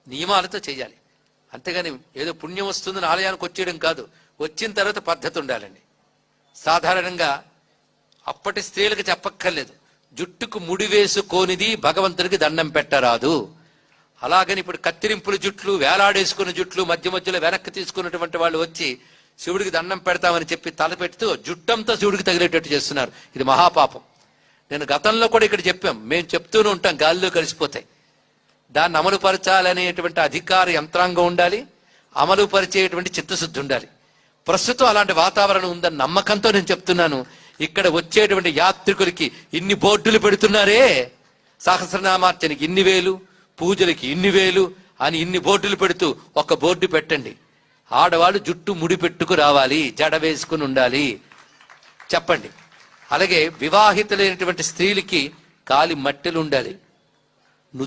నియమాలతో చేయాలి. అంతేగాని ఏదో పుణ్యం వస్తుందని ఆలయానికి వచ్చేయడం కాదు. వచ్చిన తర్వాత పద్ధతి ఉండాలండి. సాధారణంగా అప్పటి స్త్రీలకు చెప్పక్కర్లేదు, జుట్టుకు ముడి వేసుకోనిది భగవంతుడికి దండం పెట్టరాదు. అలాగని ఇప్పుడు కత్తిరింపుల జుట్లు, వేలాడేసుకున్న జుట్లు, మధ్య మధ్యలో వెనక్కి తీసుకున్నటువంటి వాళ్ళు వచ్చి శివుడికి దండం పెడతామని చెప్పి తలపెడుతూ జుట్టంతా శివుడికి తగిలేటట్టు చేస్తున్నారు. ఇది మహాపాపం. నేను గతంలో కూడా ఇక్కడ చెప్పాం, మేము చెప్తూనే ఉంటాం, గాలిలో కలిసిపోతాయి. దాన్ని అమలు పరచాలనేటువంటి అధికార యంత్రాంగం ఉండాలి, అమలు పరిచేటువంటి చిత్తశుద్ధి ఉండాలి. ప్రస్తుతం అలాంటి వాతావరణం ఉందని నమ్మకంతో నేను చెప్తున్నాను. ఇక్కడ వచ్చేటువంటి యాత్రికులకి ఇన్ని బోర్డులు పెడుతున్నారే, సహస్రనామార్చనకి ఇన్ని వేలు, పూజలకి ఇన్ని వేలు అని ఇన్ని బోర్డులు పెడుతూ ఒక బోర్డు పెట్టండి, ఆడవాళ్ళు జుట్టు ముడి పెట్టుకు రావాలి, జడ వేసుకుని ఉండాలి చెప్పండి. అలాగే వివాహితులైనటువంటి స్త్రీలకి కాలి మట్టెలు ఉండాలి.